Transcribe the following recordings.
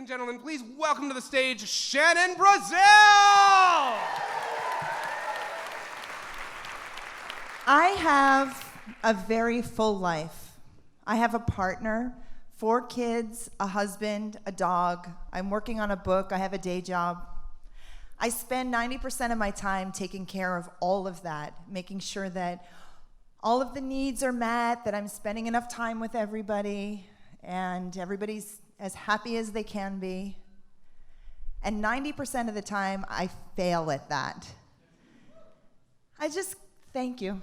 and gentlemen, please welcome to the stage Shannon Brazil! I have a very full life. I have a partner, 4 kids, a husband, a dog. I'm working on a book. I have a day job. I spend 90% of my time taking care of all of that, making sure that all of the needs are met, that I'm spending enough time with everybody, and everybody's as happy as they can be. And 90% of the time, I fail at that. Thank you.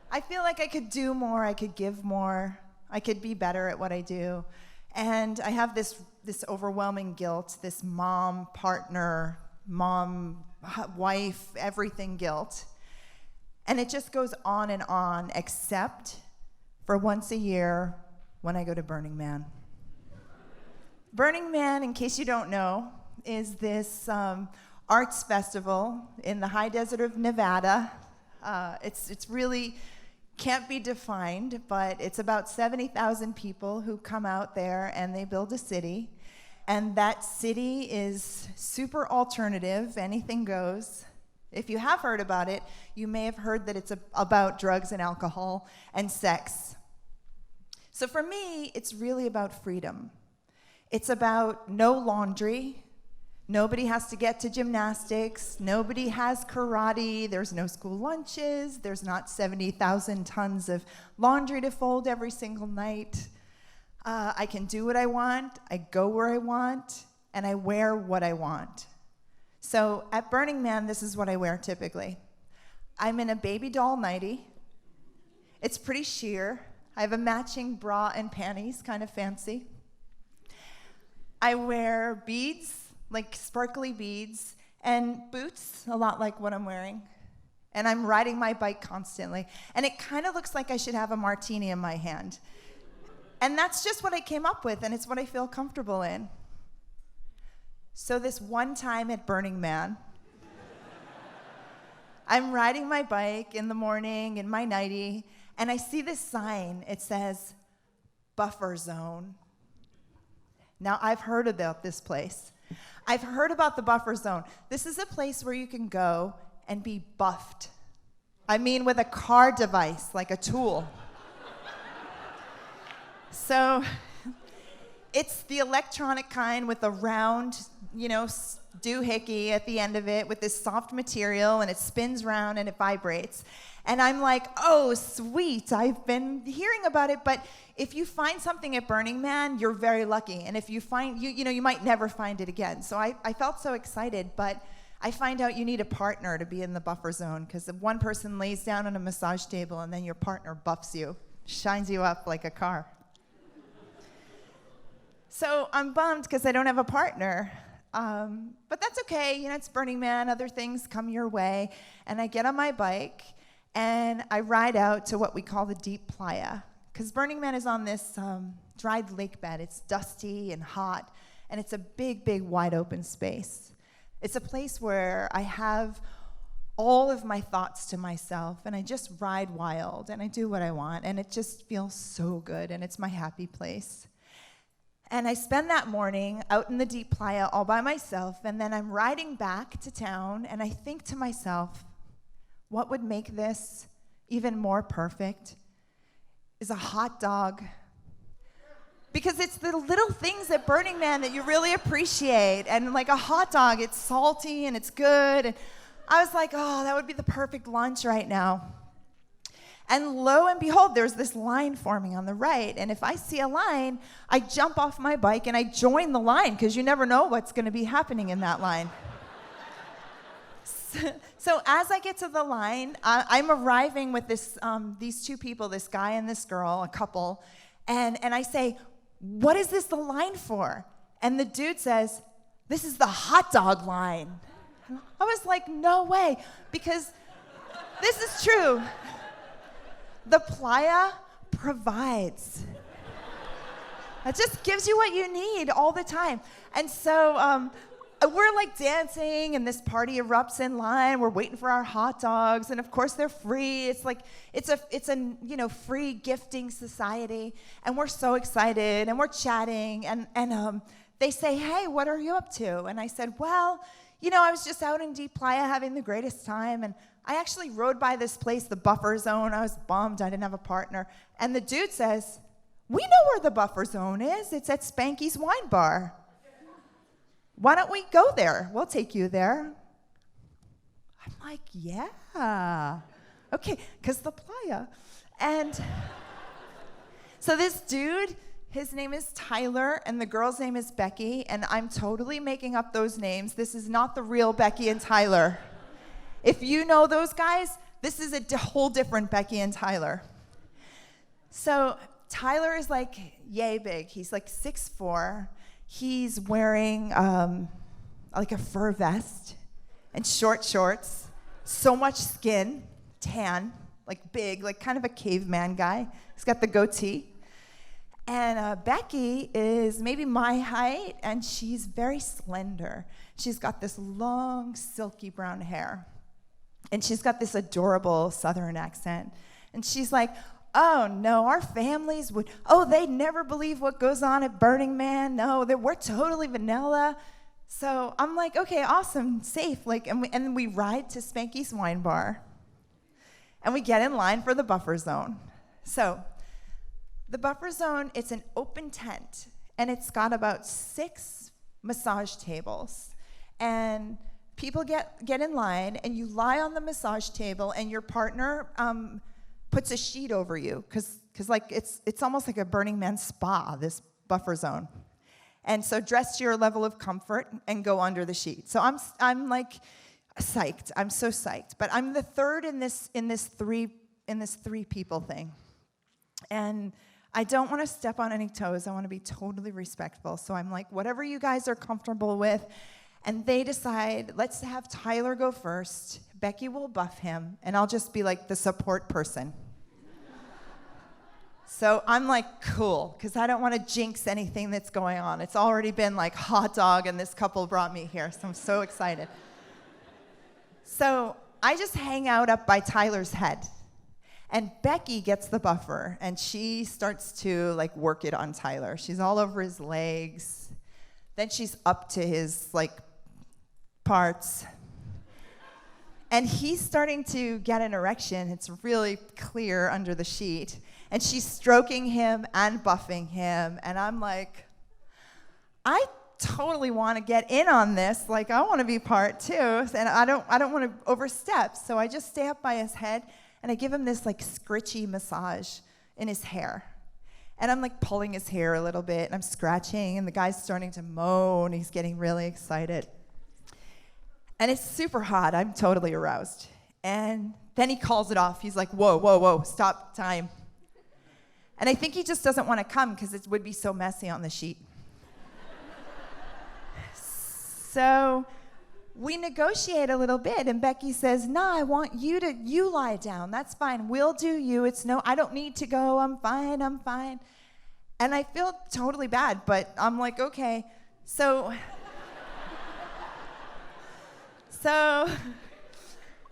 I feel like I could do more, I could give more, I could be better at what I do. And I have this overwhelming guilt, this mom, partner, mom, wife, everything guilt. And it just goes on, except for once a year when I go to Burning Man. Burning Man, in case you don't know, is this arts festival in the high desert of Nevada. It's really can't be defined, but it's about 70,000 people who come out there and they build a city. And that city is super alternative, anything goes. If you have heard about it, you may have heard that it's about drugs and alcohol and sex. So for me, it's really about freedom. It's about no laundry. Nobody has to get to gymnastics. Nobody has karate. There's no school lunches. There's not 70,000 tons of laundry to fold every single night. I can do what I want. I go where I want. And I wear what I want. So at Burning Man, this is what I wear typically. I'm in a baby doll nightie. It's pretty sheer. I have a matching bra and panties, kind of fancy. I wear beads, like sparkly beads, and boots, a lot like what I'm wearing. And I'm riding my bike constantly. And it kind of looks like I should have a martini in my hand. And that's just what I came up with, and it's what I feel comfortable in. So this one time at Burning Man, I'm riding my bike in the morning in my nightie, and I see this sign. It says, buffer zone. Now, I've heard about this place. I've heard about the buffer zone. This is a place where you can go and be buffed. I mean, with a car device, like a tool. So it's the electronic kind with a round, doohickey at the end of it with this soft material, and it spins round and it vibrates. And I'm like, oh, sweet, I've been hearing about it, but if you find something at Burning Man, you're very lucky. And if you find, you might never find it again. So I felt so excited, but I find out you need a partner to be in the buffer zone, because if one person lays down on a massage table and then your partner buffs you, shines you up like a car. So I'm bummed because I don't have a partner. But that's okay, it's Burning Man, other things come your way. And I get on my bike and I ride out to what we call the deep playa. Because Burning Man is on this dried lake bed. It's dusty and hot, and it's a big, big, wide open space. It's a place where I have all of my thoughts to myself, and I just ride wild, and I do what I want, and it just feels so good, and it's my happy place. And I spend that morning out in the deep playa all by myself, and then I'm riding back to town, and I think to myself, what would make this even more perfect is a hot dog. Because it's the little things at Burning Man that you really appreciate. And like a hot dog, it's salty and it's good. And I was like, oh, that would be the perfect lunch right now. And lo and behold, there's this line forming on the right. And if I see a line, I jump off my bike and I join the line, because you never know what's going to be happening in that line. So as I get to the line, I'm arriving with these 2 people, this guy and this girl, a couple, and I say, what is this the line for? And the dude says, this is the hot dog line. I was like, no way, because this is true. The playa provides. It just gives you what you need all the time. And so we're like dancing, and this party erupts in line. We're waiting for our hot dogs, and of course they're free. It's like it's a free gifting society, and we're so excited, and we're chatting, and they say, "Hey, what are you up to?" And I said, "Well, I was just out in Deep Playa having the greatest time, and I actually rode by this place, the Buffer Zone. I was bummed I didn't have a partner." And the dude says, "We know where the Buffer Zone is. It's at Spanky's Wine Bar. Why don't we go there? We'll take you there." I'm like, "Yeah, okay," because the playa. And so this dude, his name is Tyler, and the girl's name is Becky, and I'm totally making up those names. This is not the real Becky and Tyler. If you know those guys, this is a whole different Becky and Tyler. So Tyler is like yay big. He's like 6'4". He's wearing like a fur vest and short shorts, so much skin, tan, like big, like kind of a caveman guy. He's got the goatee. And Becky is maybe my height, and she's very slender. She's got this long, silky brown hair. And she's got this adorable Southern accent. And she's like, "Oh, no, our families they'd never believe what goes on at Burning Man. No, we're totally vanilla." So I'm like, "Okay, awesome, safe." And we ride to Spanky's Wine Bar. And we get in line for the Buffer Zone. So the Buffer Zone, it's an open tent. And it's got about 6 massage tables. And people get in line, and you lie on the massage table, and your partner puts a sheet over you, because like it's almost like a Burning Man spa, this Buffer Zone. And so dress to your level of comfort and go under the sheet. So I'm like psyched. I'm so psyched. But I'm the third in this three people thing. And I don't want to step on any toes. I want to be totally respectful. So I'm like, whatever you guys are comfortable with. And they decide, let's have Tyler go first. Becky will buff him, and I'll just be like the support person. So I'm like, cool, because I don't want to jinx anything that's going on. It's already been like hot dog, and this couple brought me here, so I'm so excited. So I just hang out up by Tyler's head. And Becky gets the buffer, and she starts to like work it on Tyler. She's all over his legs. Then she's up to his like parts. And he's starting to get an erection. It's really clear under the sheet. And she's stroking him and buffing him. And I'm like, I totally want to get in on this. Like, I want to be part too. And I don't want to overstep. So I just stay up by his head, and I give him this like scritchy massage in his hair. And I'm like pulling his hair a little bit, and I'm scratching, and the guy's starting to moan. He's getting really excited. And it's super hot. I'm totally aroused. And then he calls it off. He's like, whoa, stop time. And I think he just doesn't want to come because it would be so messy on the sheet. So we negotiate a little bit, and Becky says, "No, I want you lie down. That's fine. We'll do you. I don't need to go. I'm fine. And I feel totally bad, but I'm like, okay. So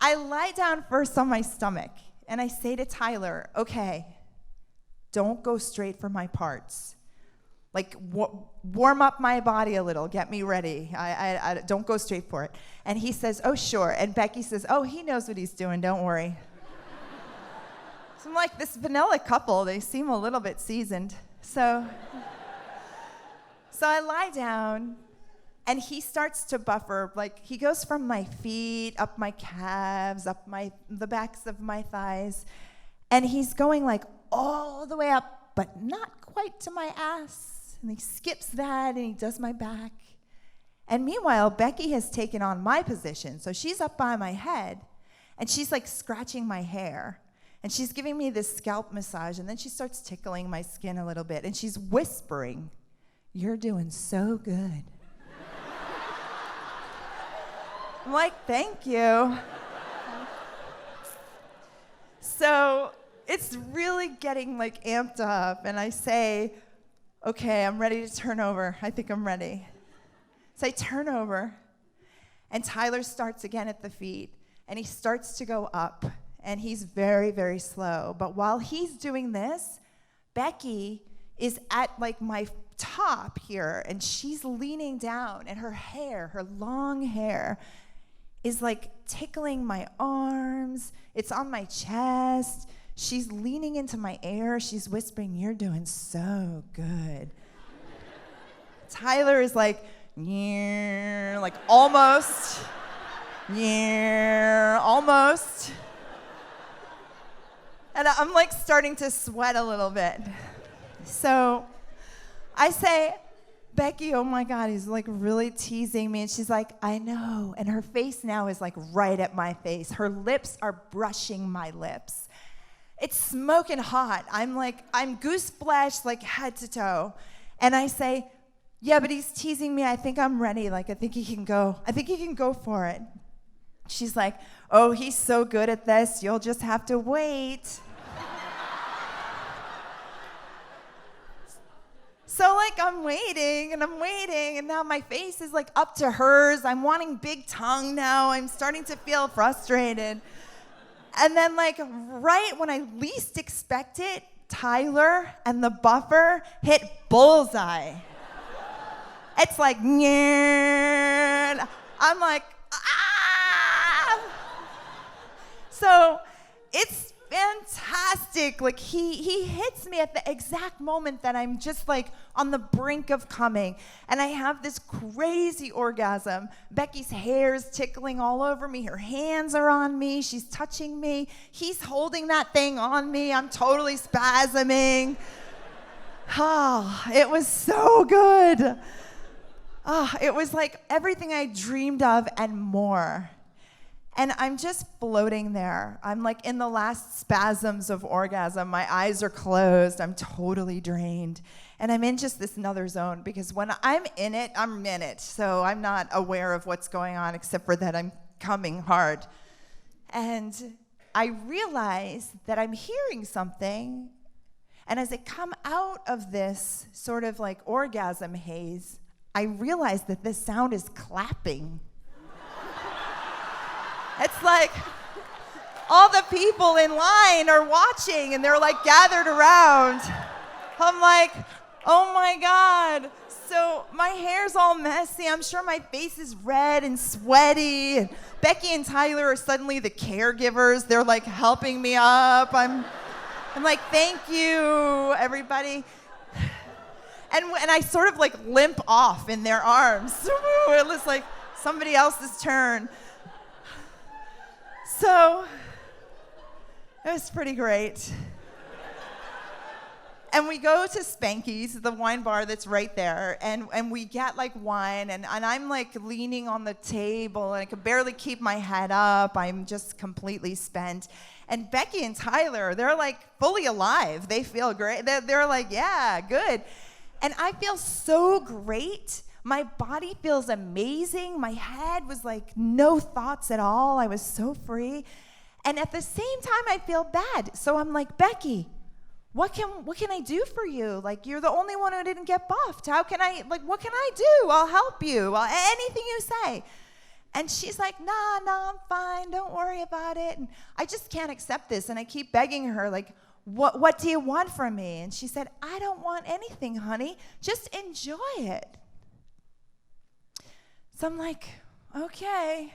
I lie down first on my stomach, and I say to Tyler, "Okay, don't go straight for my parts. Like, warm up my body a little. Get me ready. I don't go straight for it." And he says, "Oh, sure." And Becky says, "Oh, he knows what he's doing. Don't worry." So I'm like, this vanilla couple, they seem a little bit seasoned. So I lie down, and he starts to buffer. Like, he goes from my feet, up my calves, up the backs of my thighs. And he's going like all the way up, but not quite to my ass. And he skips that, and he does my back. And meanwhile, Becky has taken on my position. So she's up by my head, and she's like scratching my hair. And she's giving me this scalp massage, and then she starts tickling my skin a little bit. And she's whispering, "You're doing so good." I'm like, "Thank you." So it's really getting like amped up, and I say, "Okay, I'm ready to turn over. I think I'm ready." So I turn over, and Tyler starts again at the feet, and he starts to go up, and he's very, very slow. But while he's doing this, Becky is at like my top here, and she's leaning down, and her hair, her long hair, is like tickling my arms. It's on my chest. She's leaning into my ear. She's whispering, "You're doing so good." Tyler is like, "Yeah," like almost. Yeah, almost. And I'm like starting to sweat a little bit. So I say, "Becky, oh my God, he's like really teasing me." And she's like, "I know." And her face now is like right at my face. Her lips are brushing my lips. It's smoking hot. I'm goose flesh, like head to toe. And I say, "Yeah, but he's teasing me. I think I'm ready. Like, I think he can go. I think he can go for it." She's like, "Oh, he's so good at this. You'll just have to wait." So like I'm waiting, and now my face is like up to hers. I'm wanting big tongue now. I'm starting to feel frustrated. And then like right when I least expect it, Tyler and the buffer hit bullseye. It's like, "Nyeh." I'm like, "Ah!" So it's fantastic. Like he hits me at the exact moment that I'm just like on the brink of coming, and I have this crazy orgasm. Becky's hair's tickling all over me. Her hands are on me. She's touching me. He's holding that thing on me. I'm totally spasming. Oh, it was so good. Oh, it was like everything I dreamed of and more. And I'm just floating there. I'm like in the last spasms of orgasm. My eyes are closed. I'm totally drained. And I'm in just this another zone, because when I'm in it, I'm in it. So I'm not aware of what's going on except for that I'm coming hard. And I realize that I'm hearing something. And as I come out of this sort of like orgasm haze, I realize that this sound is clapping. It's like all the people in line are watching, and they're like gathered around. I'm like, oh my God. So my hair's all messy. I'm sure my face is red and sweaty. And Becky and Tyler are suddenly the caregivers. They're like helping me up. I'm like, "Thank you, everybody." And I sort of like limp off in their arms. It was like somebody else's turn. So it was pretty great. And we go to Spanky's, the wine bar that's right there, and we get like wine, and I'm like leaning on the table, and I could barely keep my head up. I'm just completely spent. And Becky and Tyler, they're like fully alive. They feel great. They're like, "Yeah, good." And I feel so great. My body feels amazing. My head was like no thoughts at all. I was so free. And at the same time, I feel bad. So I'm like, "Becky, what can I do for you? Like, you're the only one who didn't get buffed. What can I do? I'll help you. Anything you say." And she's like, nah, I'm fine. Don't worry about it. And I just can't accept this. And I keep begging her, like, what do you want from me? And she said, "I don't want anything, honey. Just enjoy it." So I'm like, okay.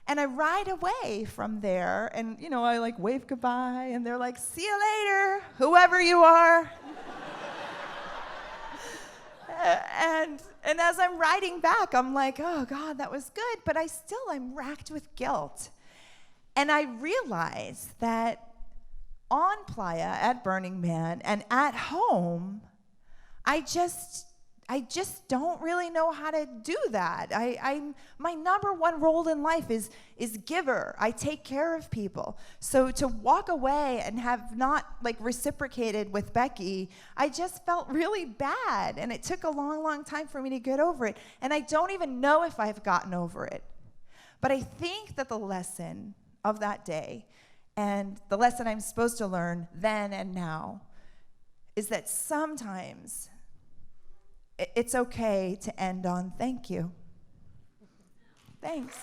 And I ride away from there, and I like wave goodbye, and they're like, "See you later, whoever you are." And as I'm riding back, I'm like, "Oh God, that was good," but I'm racked with guilt. And I realize that on Playa, at Burning Man, and at home, I just don't really know how to do that. My number one role in life is giver. I take care of people. So to walk away and have not like reciprocated with Becky, I just felt really bad, and it took a long, long time for me to get over it. And I don't even know if I've gotten over it. But I think that the lesson of that day, and the lesson I'm supposed to learn then and now, is that sometimes it's okay to end on thank you. Thanks.